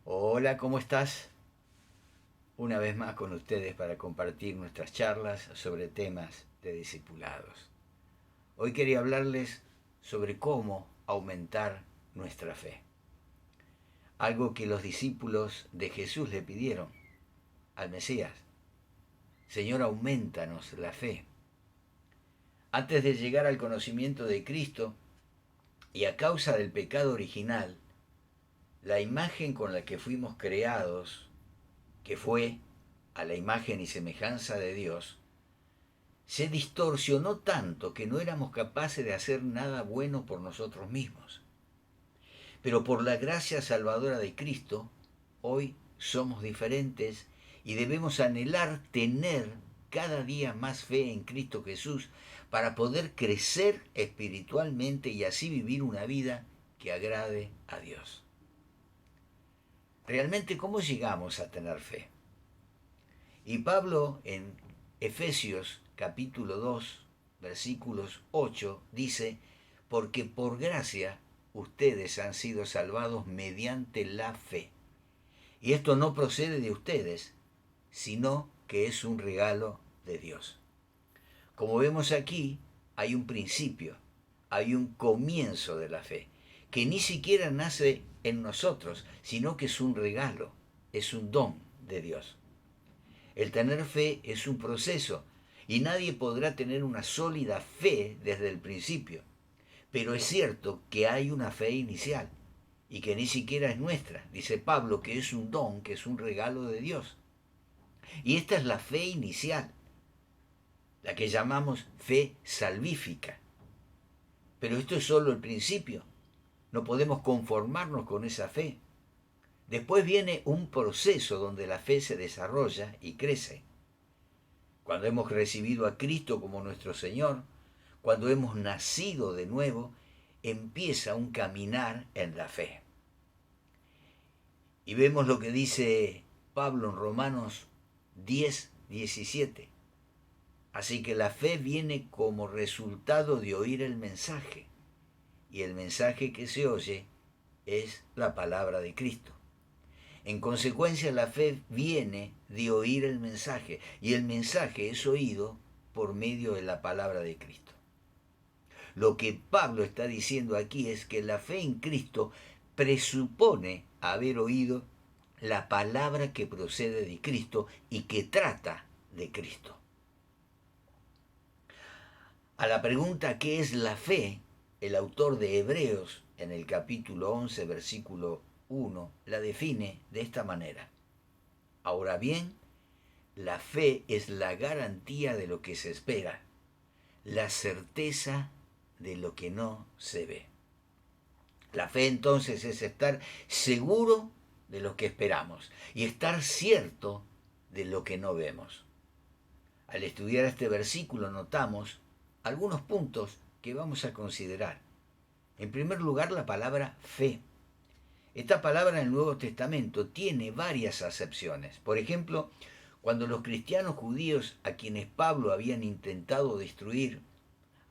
Hola, ¿cómo estás? Una vez más con ustedes para compartir nuestras charlas sobre temas de discipulados. Hoy quería hablarles sobre cómo aumentar nuestra fe. Algo que los discípulos de Jesús le pidieron al Mesías. Señor, aumentanos la fe. Antes de llegar al conocimiento de Cristo y a causa del pecado original, la imagen con la que fuimos creados, que fue a la imagen y semejanza de Dios, se distorsionó tanto que no éramos capaces de hacer nada bueno por nosotros mismos. Pero por la gracia salvadora de Cristo, hoy somos diferentes y debemos anhelar tener cada día más fe en Cristo Jesús para poder crecer espiritualmente y así vivir una vida que agrade a Dios. Realmente, ¿cómo llegamos a tener fe? Y Pablo en Efesios capítulo 2, versículos 8, dice, porque por gracia ustedes han sido salvados mediante la fe. Y esto no procede de ustedes, sino que es un regalo de Dios. Como vemos aquí, hay un principio, hay un comienzo de la fe, que ni siquiera nace en nosotros, sino que es un regalo, es un don de Dios. El tener fe es un proceso y nadie podrá tener una sólida fe desde el principio. Pero es cierto que hay una fe inicial y que ni siquiera es nuestra. Dice Pablo que es un don, que es un regalo de Dios. Y esta es la fe inicial, la que llamamos fe salvífica. Pero esto es solo el principio. No podemos conformarnos con esa fe. Después viene un proceso donde la fe se desarrolla y crece. Cuando hemos recibido a Cristo como nuestro Señor, cuando hemos nacido de nuevo, empieza un caminar en la fe. Y vemos lo que dice Pablo en Romanos 10:17. Así que la fe viene como resultado de oír el mensaje, y el mensaje que se oye es la palabra de Cristo. En consecuencia, la fe viene de oír el mensaje, y el mensaje es oído por medio de la palabra de Cristo. Lo que Pablo está diciendo aquí es que la fe en Cristo presupone haber oído la palabra que procede de Cristo y que trata de Cristo. A la pregunta ¿qué es la fe? El autor de Hebreos, en el capítulo 11, versículo 1, la define de esta manera. Ahora bien, la fe es la garantía de lo que se espera, la certeza de lo que no se ve. La fe entonces es estar seguro de lo que esperamos y estar cierto de lo que no vemos. Al estudiar este versículo notamos algunos puntos que vamos a considerar. En primer lugar, la palabra fe. Esta palabra en el Nuevo Testamento tiene varias acepciones. Por ejemplo, cuando los cristianos judíos a quienes Pablo habían intentado destruir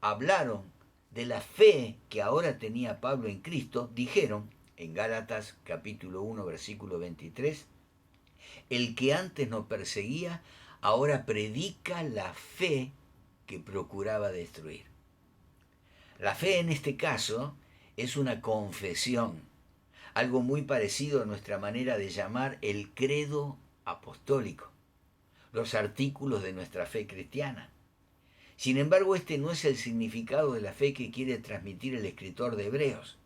hablaron de la fe que ahora tenía Pablo en Cristo, dijeron en Gálatas capítulo 1 versículo 23, el que antes nos perseguía ahora predica la fe que procuraba destruir. La fe en este caso es una confesión, algo muy parecido a nuestra manera de llamar el credo apostólico, los artículos de nuestra fe cristiana. Sin embargo, este no es el significado de la fe que quiere transmitir el escritor de Hebreos.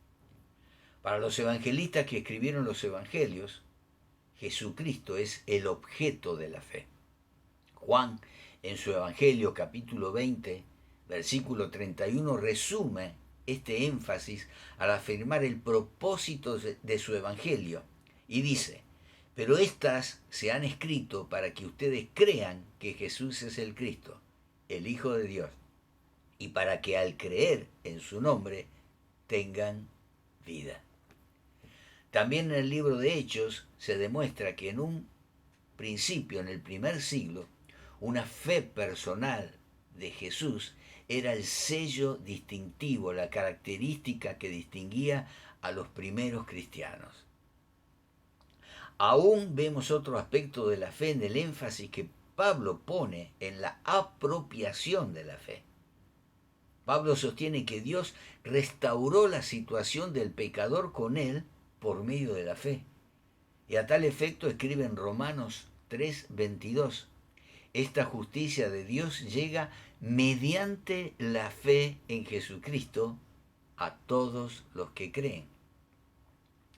Para los evangelistas que escribieron los evangelios, Jesucristo es el objeto de la fe. Juan, en su evangelio capítulo 20, versículo 31, resume este énfasis al afirmar el propósito de su evangelio y dice, pero estas se han escrito para que ustedes crean que Jesús es el Cristo, el Hijo de Dios, y para que al creer en su nombre tengan vida. También en el libro de Hechos se demuestra que en un principio, en el primer siglo, una fe personal de Jesús era el sello distintivo, la característica que distinguía a los primeros cristianos. Aún vemos otro aspecto de la fe en el énfasis que Pablo pone en la apropiación de la fe. Pablo sostiene que Dios restauró la situación del pecador con él por medio de la fe. Y a tal efecto escribe en Romanos 3:22, esta justicia de Dios llega mediante la fe en Jesucristo a todos los que creen.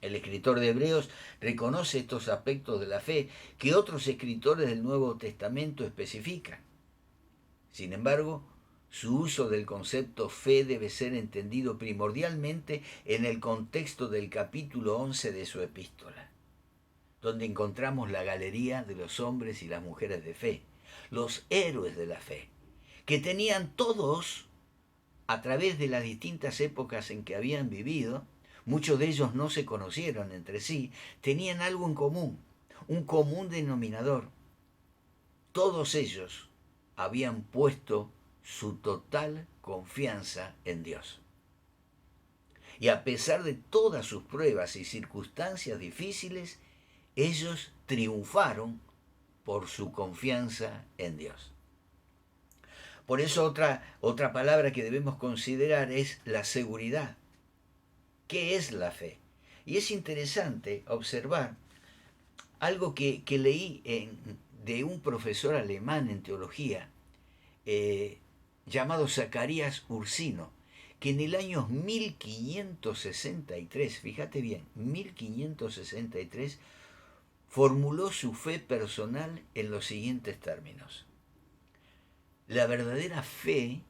El escritor de Hebreos reconoce estos aspectos de la fe que otros escritores del Nuevo Testamento especifican. Sin embargo, su uso del concepto fe debe ser entendido primordialmente en el contexto del capítulo 11 de su epístola, donde encontramos la galería de los hombres y las mujeres de fe, los héroes de la fe, que tenían todos, a través de las distintas épocas en que habían vivido, muchos de ellos no se conocieron entre sí, tenían algo en común, un común denominador. Todos ellos habían puesto su total confianza en Dios. Y a pesar de todas sus pruebas y circunstancias difíciles, ellos triunfaron por su confianza en Dios. Por eso otra palabra que debemos considerar es la seguridad. ¿Qué es la fe? Y es interesante observar algo que leí de un profesor alemán en teología llamado Zacarías Ursino, que en el año 1563, fíjate bien, 1563, formuló su fe personal en los siguientes términos. La verdadera fe,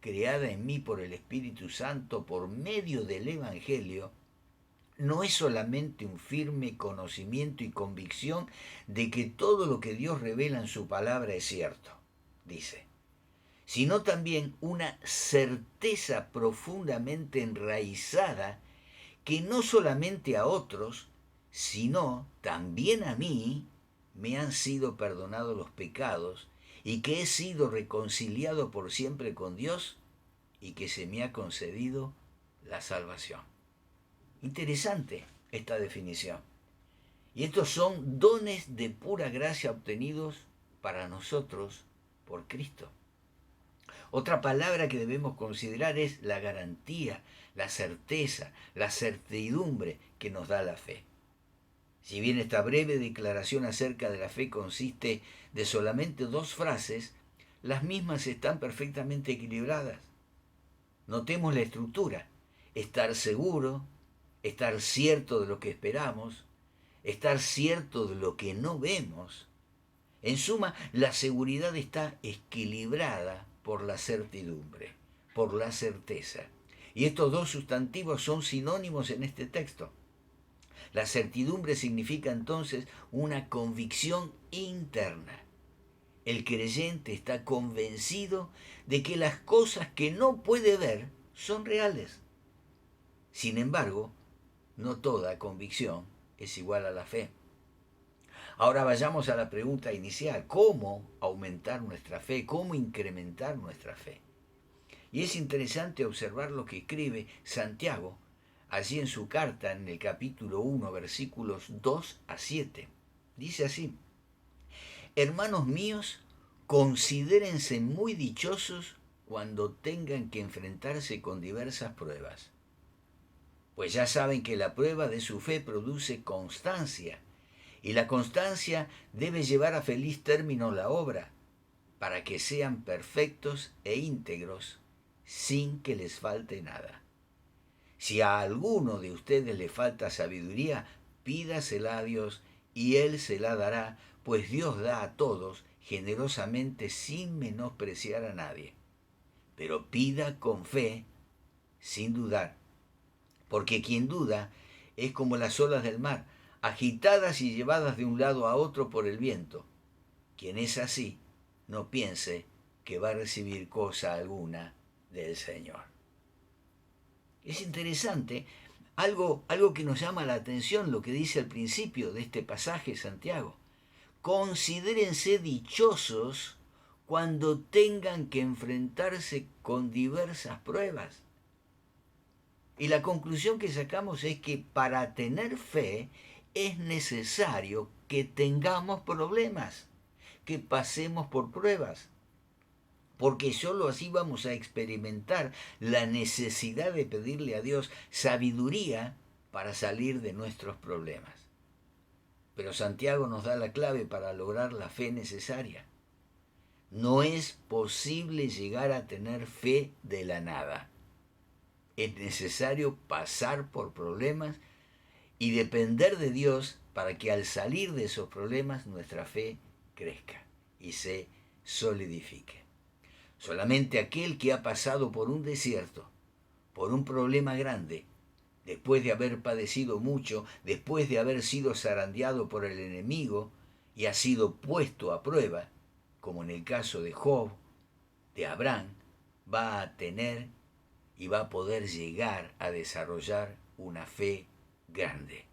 creada en mí por el Espíritu Santo por medio del Evangelio, no es solamente un firme conocimiento y convicción de que todo lo que Dios revela en su palabra es cierto, dice, sino también una certeza profundamente enraizada que no solamente a otros, sino también a mí, me han sido perdonados los pecados y que he sido reconciliado por siempre con Dios y que se me ha concedido la salvación. Interesante esta definición. Y estos son dones de pura gracia obtenidos para nosotros por Cristo. Otra palabra que debemos considerar es la garantía, la certeza, la certidumbre que nos da la fe. Si bien esta breve declaración acerca de la fe consiste de solamente 2 frases, las mismas están perfectamente equilibradas. Notemos la estructura: estar seguro, estar cierto de lo que esperamos, estar cierto de lo que no vemos. En suma, la seguridad está equilibrada por la certidumbre, por la certeza. Y estos 2 sustantivos son sinónimos en este texto. La certidumbre significa entonces una convicción interna. El creyente está convencido de que las cosas que no puede ver son reales. Sin embargo, no toda convicción es igual a la fe. Ahora vayamos a la pregunta inicial: ¿cómo aumentar nuestra fe? ¿Cómo incrementar nuestra fe? Y es interesante observar lo que escribe Santiago allí en su carta, en el capítulo 1, versículos 2-7. Dice así: hermanos míos, considérense muy dichosos cuando tengan que enfrentarse con diversas pruebas. Pues ya saben que la prueba de su fe produce constancia, y la constancia debe llevar a feliz término la obra, para que sean perfectos e íntegros, sin que les falte nada. Si a alguno de ustedes le falta sabiduría, pídasela a Dios, y Él se la dará, pues Dios da a todos generosamente sin menospreciar a nadie. Pero pida con fe, sin dudar, porque quien duda es como las olas del mar, agitadas y llevadas de un lado a otro por el viento. Quien es así, no piense que va a recibir cosa alguna del Señor. Es interesante, algo que nos llama la atención, lo que dice al principio de este pasaje Santiago. Considérense dichosos cuando tengan que enfrentarse con diversas pruebas. Y la conclusión que sacamos es que para tener fe es necesario que tengamos problemas, que pasemos por pruebas, porque sólo así vamos a experimentar la necesidad de pedirle a Dios sabiduría para salir de nuestros problemas. Pero Santiago nos da la clave para lograr la fe necesaria. No es posible llegar a tener fe de la nada. Es necesario pasar por problemas y depender de Dios para que al salir de esos problemas nuestra fe crezca y se solidifique. Solamente aquel que ha pasado por un desierto, por un problema grande, después de haber padecido mucho, después de haber sido zarandeado por el enemigo y ha sido puesto a prueba, como en el caso de Job, de Abraham, va a tener y va a poder llegar a desarrollar una fe grande,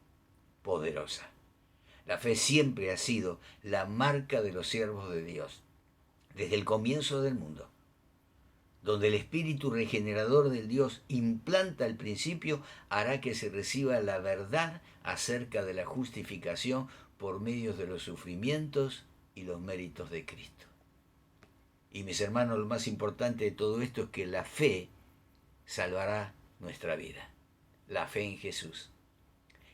poderosa. La fe siempre ha sido la marca de los siervos de Dios, desde el comienzo del mundo, donde el espíritu regenerador del Dios implanta el principio, hará que se reciba la verdad acerca de la justificación por medio de los sufrimientos y los méritos de Cristo. Y mis hermanos, lo más importante de todo esto es que la fe salvará nuestra vida, la fe en Jesús.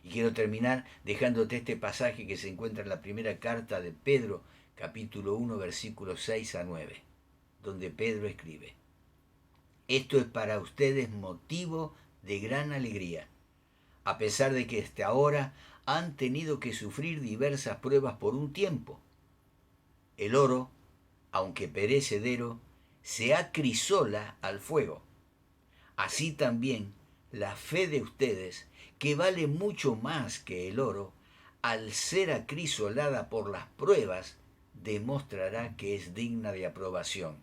Y quiero terminar dejándote este pasaje que se encuentra en la primera carta de Pedro, capítulo 1, versículos 6 a 9, donde Pedro escribe: esto es para ustedes motivo de gran alegría, a pesar de que hasta ahora han tenido que sufrir diversas pruebas por un tiempo. El oro, aunque perecedero, se acrisola al fuego. Así también la fe de ustedes, que vale mucho más que el oro, al ser acrisolada por las pruebas, demostrará que es digna de aprobación,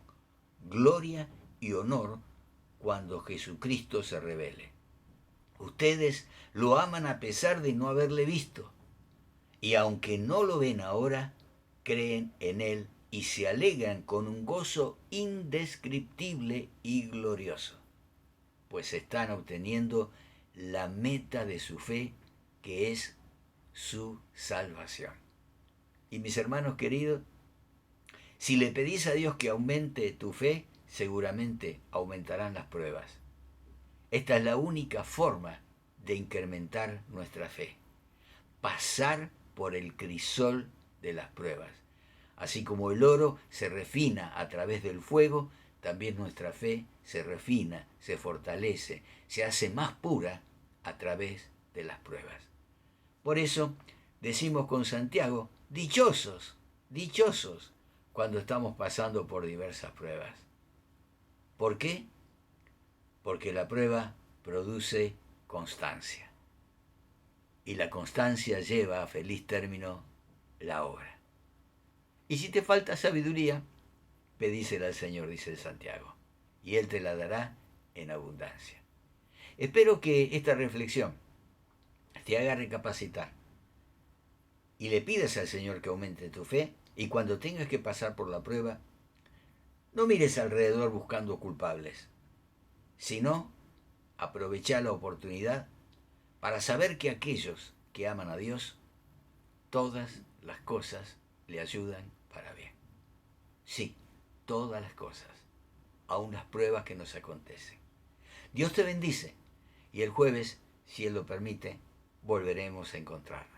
gloria y honor cuando Jesucristo se revele. Ustedes lo aman a pesar de no haberle visto, y aunque no lo ven ahora, creen en Él y se alegran con un gozo indescriptible y glorioso, pues están obteniendo la meta de su fe, que es su salvación. Y mis hermanos queridos, si le pedís a Dios que aumente tu fe, seguramente aumentarán las pruebas. Esta es la única forma de incrementar nuestra fe. Pasar por el crisol de las pruebas. Así como el oro se refina a través del fuego, también nuestra fe se refina, se fortalece, se hace más pura a través de las pruebas. Por eso decimos con Santiago, dichosos, dichosos, cuando estamos pasando por diversas pruebas. ¿Por qué? Porque la prueba produce constancia. Y la constancia lleva a feliz término la obra. Y si te falta sabiduría, pedísela al Señor, dice Santiago, y Él te la dará en abundancia. Espero que esta reflexión te haga recapacitar y le pidas al Señor que aumente tu fe, y cuando tengas que pasar por la prueba, no mires alrededor buscando culpables, sino aprovecha la oportunidad para saber que aquellos que aman a Dios, todas las cosas le ayudan para bien. Sí, todas las cosas, aun las pruebas que nos acontecen. Dios te bendice y el jueves, si Él lo permite, volveremos a encontrarnos.